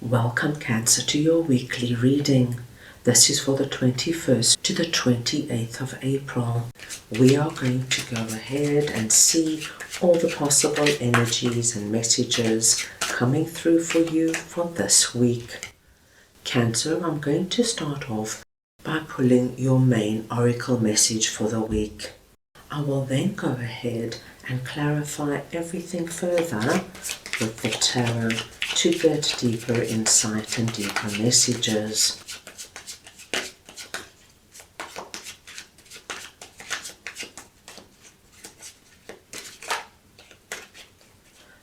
Welcome Cancer to your weekly reading. This is for the 21st to the 28th of April. We are going to go ahead and see all the possible energies and messages coming through for you for this week. Cancer, I'm going to start off by pulling your main oracle message for the week. I will then go ahead and clarify everything further with the tarot to get deeper insight and deeper messages.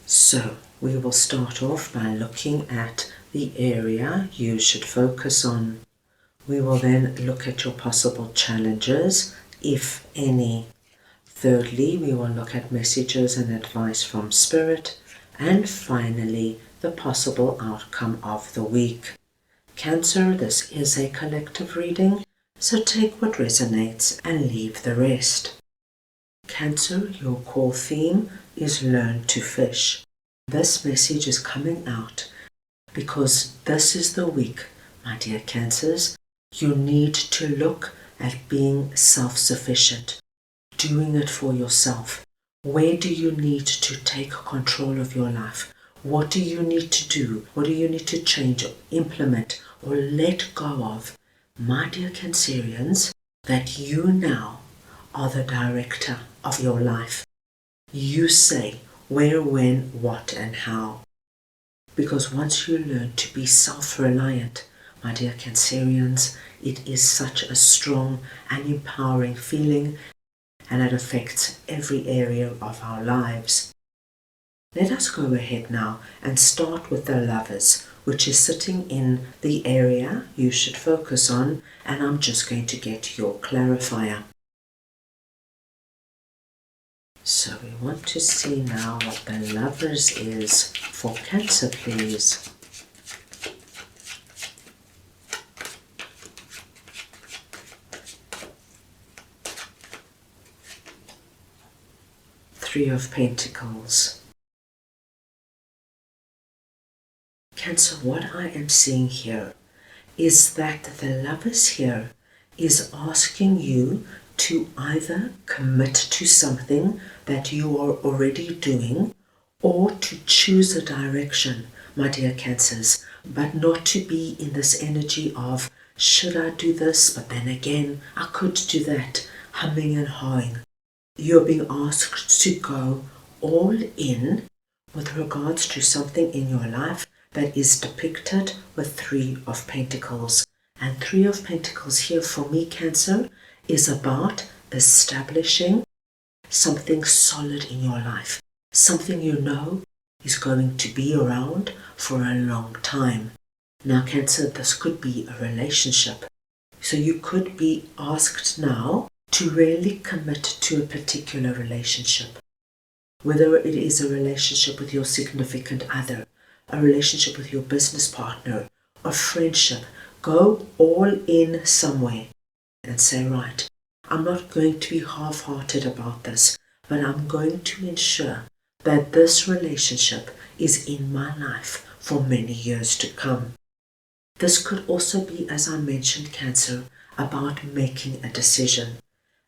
So we will start off by looking at the area you should focus on. We will then look at your possible challenges, if any. Thirdly, we will look at messages and advice from Spirit. And finally, the possible outcome of the week. Cancer, this is a collective reading, so take what resonates and leave the rest. Cancer, your core theme is learn to fish. This message is coming out because this is the week, my dear Cancers, you need to look at being self-sufficient, doing it for yourself. Where do you need to take control of your life? What do you need to do? What do you need to change, or implement, or let go of? My dear Cancerians, that you now are the director of your life. You say where, when, what, and how. Because once you learn to be self-reliant, my dear Cancerians, it is such a strong and empowering feeling, and it affects every area of our lives. Let us go ahead now and start with the Lovers, which is sitting in the area you should focus on, and I'm just going to get your clarifier. So we want to see now what the Lovers is for Cancer, please. Three of Pentacles. Cancer, what I am seeing here is that the Lovers here is asking you to either commit to something that you are already doing or to choose a direction, my dear Cancers, but not to be in this energy of, should I do this, but then again, I could do that, humming and hawing. You're being asked to go all in with regards to something in your life that is depicted with Three of Pentacles. And Three of Pentacles here for me, Cancer, is about establishing something solid in your life. Something you know is going to be around for a long time. Now, Cancer, this could be a relationship. So you could be asked now to really commit to a particular relationship. Whether it is a relationship with your significant other, a relationship with your business partner, a friendship, go all in somewhere and say, right, I'm not going to be half-hearted about this, but I'm going to ensure that this relationship is in my life for many years to come. This could also be, as I mentioned, Cancer, about making a decision.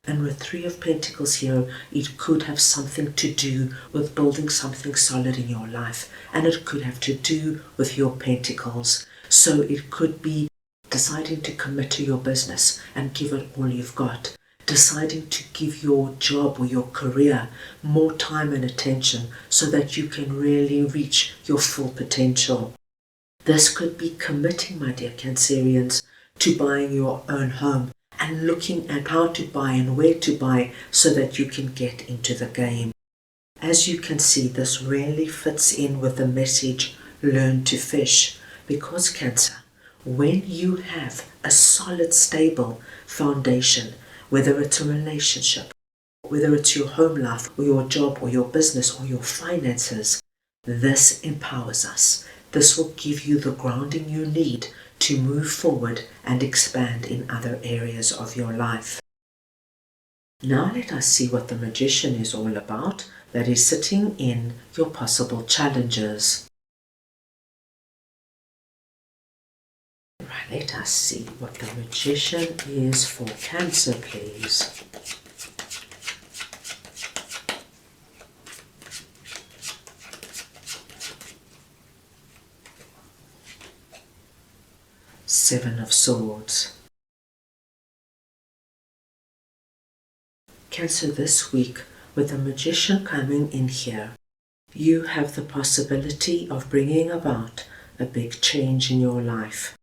And with Three of Pentacles here, it could have something to do with building something solid in your life. And it could have to do with your Pentacles. So it could be deciding to commit to your business and give it all you've got. Deciding to give your job or your career more time and attention so that you can really reach your full potential. This could be committing, my dear Cancerians, to buying your own home and looking at how to buy and where to buy so that you can get into the game. As you can see, this really fits in with the message, learn to fish. Because Cancer, when you have a solid, stable foundation, whether it's a relationship, whether it's your home life or your job or your business or your finances, this empowers us. This will give you the grounding you need to move forward and expand in other areas of your life. Now let us see what the Magician is all about, that is sitting in your possible challenges. Let us see what the Magician is for Cancer, please. Seven of Swords. Cancer, this week, with the Magician coming in here, you have the possibility of bringing about a big change in your life.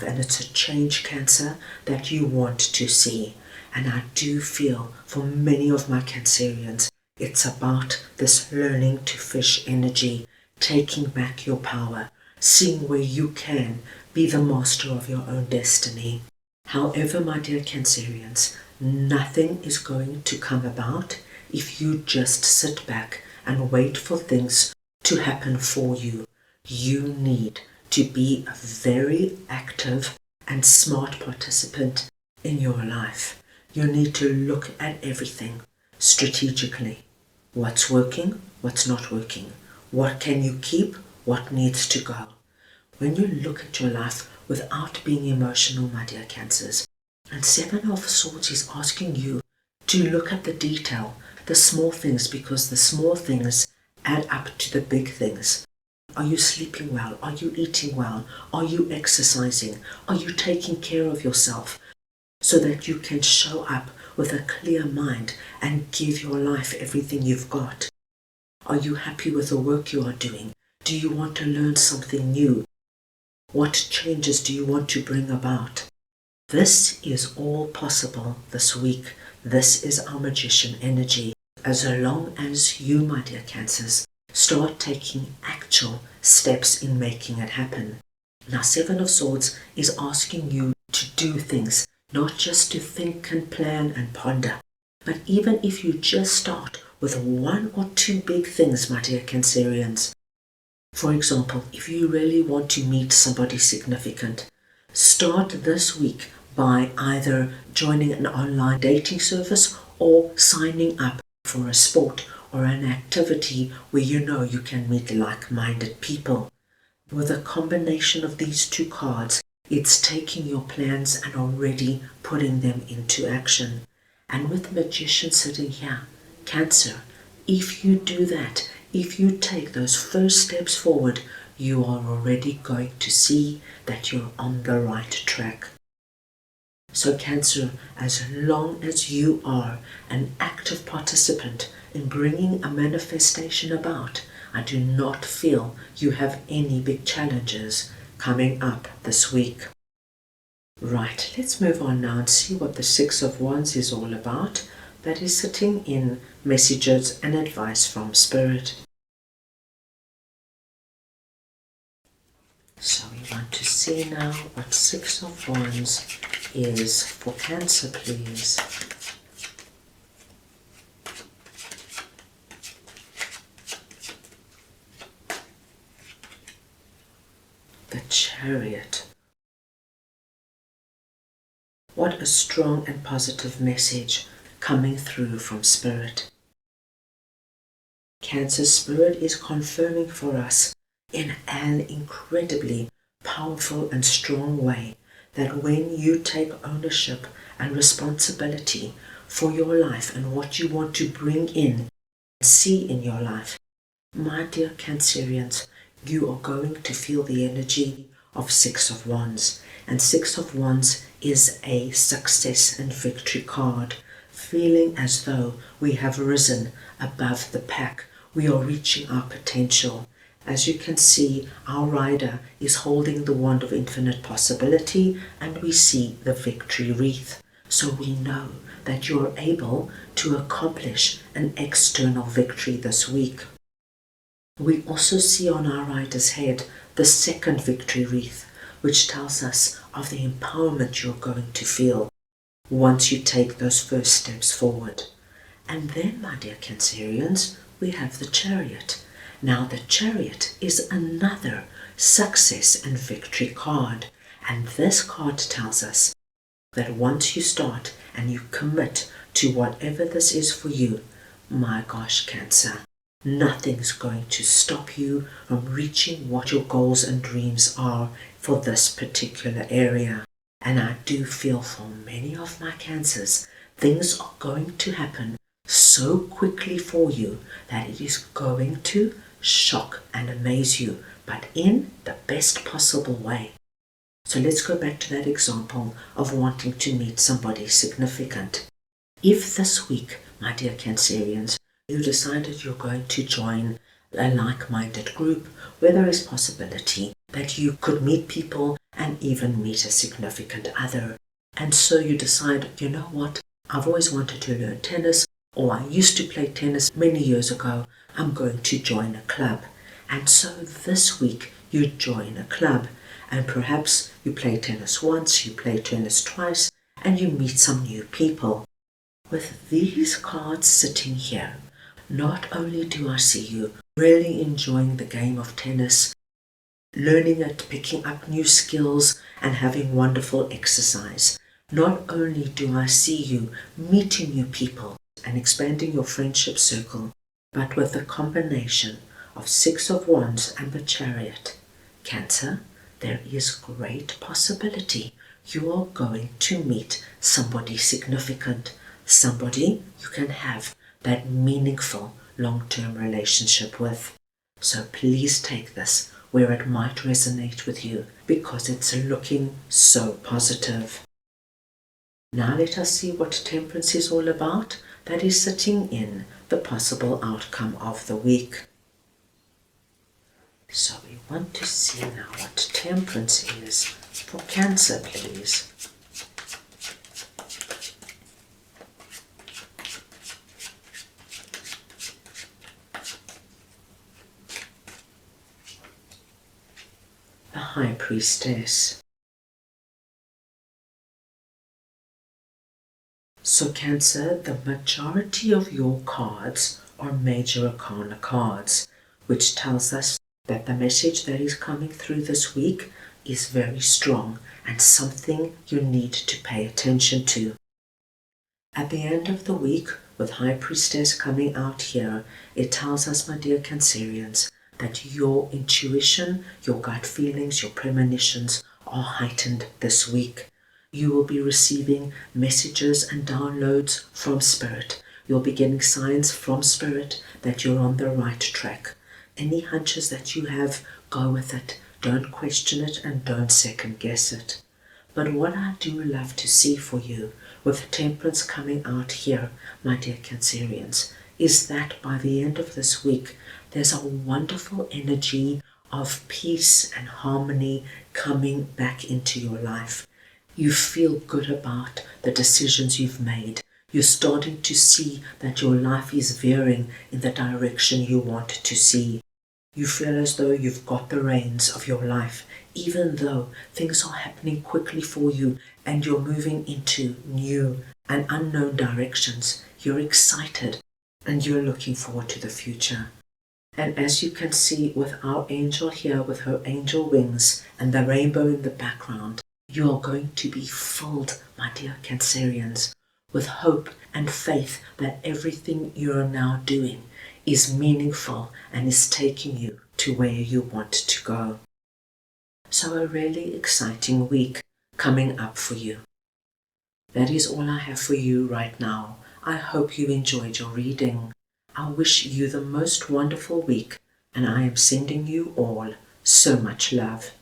And it's a change, Cancer, that you want to see. And I do feel for many of my Cancerians, it's about this learning to fish energy, taking back your power, seeing where you can be the master of your own destiny. However, my dear Cancerians, nothing is going to come about if you just sit back and wait for things to happen for you. You need to be a very active and smart participant in your life. You need to look at everything strategically. What's working, what's not working. What can you keep, what needs to go. When you look at your life without being emotional, my dear Cancers, and Seven of Swords is asking you to look at the detail, the small things, because the small things add up to the big things. Are you sleeping well? Are you eating well? Are you exercising? Are you taking care of yourself so that you can show up with a clear mind and give your life everything you've got? Are you happy with the work you are doing? Do you want to learn something new? What changes do you want to bring about? This is all possible this week. This is our Magician energy. As long as you, my dear Cancers, start taking actual steps in making it happen. Now, Seven of Swords is asking you to do things, not just to think and plan and ponder, but even if you just start with one or two big things, my dear Cancerians. For example, if you really want to meet somebody significant, start this week by either joining an online dating service or signing up for a sport or an activity where you know you can meet like-minded people. With a combination of these two cards, it's taking your plans and already putting them into action. And with the Magician sitting here, Cancer, if you do that, if you take those first steps forward, you are already going to see that you're on the right track. So Cancer, as long as you are an active participant in bringing a manifestation about, I do not feel you have any big challenges coming up this week. Right, let's move on now and see what the Six of Wands is all about. That is sitting in messages and advice from Spirit. So we want to see now what Six of Wands is for Cancer, please. The Chariot. What a strong and positive message coming through from Spirit. Cancer, Spirit is confirming for us in an incredibly powerful and strong way that when you take ownership and responsibility for your life and what you want to bring in and see in your life, my dear Cancerians, you are going to feel the energy of Six of Wands. And Six of Wands is a success and victory card, feeling as though we have risen above the pack. We are reaching our potential. As you can see, our rider is holding the wand of infinite possibility, and we see the victory wreath. So we know that you are able to accomplish an external victory this week. We also see on our rider's head the second victory wreath, which tells us of the empowerment you're going to feel once you take those first steps forward. And then, my dear Cancerians, we have the Chariot. Now, the Chariot is another success and victory card. And this card tells us that once you start and you commit to whatever this is for you, my gosh, Cancer, Nothing's going to stop you from reaching what your goals and dreams are for this particular area. And I do feel for many of my cancers, things are going to happen so quickly for you that it is going to shock and amaze you, but in the best possible way. So let's go back to that example of wanting to meet somebody significant. If this week, my dear Cancerians, you decided you're going to join a like-minded group where there is possibility that you could meet people and even meet a significant other, and so you decide, you know what, I've always wanted to learn tennis, or I used to play tennis many years ago, I'm going to join a club. And so this week you join a club, and perhaps you play tennis once, you play tennis twice, and you meet some new people. With these cards sitting here, not only do I see you really enjoying the game of tennis, learning it, picking up new skills, and having wonderful exercise, not only do I see you meeting new people and expanding your friendship circle, but with the combination of Six of Wands and the Chariot, Cancer, there is great possibility you are going to meet somebody significant, somebody you can have that meaningful long-term relationship with. So please take this where it might resonate with you, because it's looking so positive. Now let us see what Temperance is all about. That is sitting in the possible outcome of the week. So we want to see now what Temperance is for Cancer, please. The High Priestess. So Cancer, the majority of your cards are Major Arcana cards, which tells us that the message that is coming through this week is very strong and something you need to pay attention to. At the end of the week, with High Priestess coming out here, it tells us, my dear Cancerians, that your intuition, your gut feelings, your premonitions are heightened this week. You will be receiving messages and downloads from Spirit. You'll be getting signs from Spirit that you're on the right track. Any hunches that you have, go with it. Don't question it and don't second guess it. But what I do love to see for you, with Temperance coming out here, my dear Cancerians, is that by the end of this week, there's a wonderful energy of peace and harmony coming back into your life. You feel good about the decisions you've made. You're starting to see that your life is veering in the direction you want to see. You feel as though you've got the reins of your life, even though things are happening quickly for you and you're moving into new and unknown directions. You're excited and you're looking forward to the future. And as you can see with our angel here with her angel wings and the rainbow in the background, you are going to be filled, my dear Cancerians, with hope and faith that everything you are now doing is meaningful and is taking you to where you want to go. So a really exciting week coming up for you. That is all I have for you right now. I hope you enjoyed your reading. I wish you the most wonderful week, and I am sending you all so much love.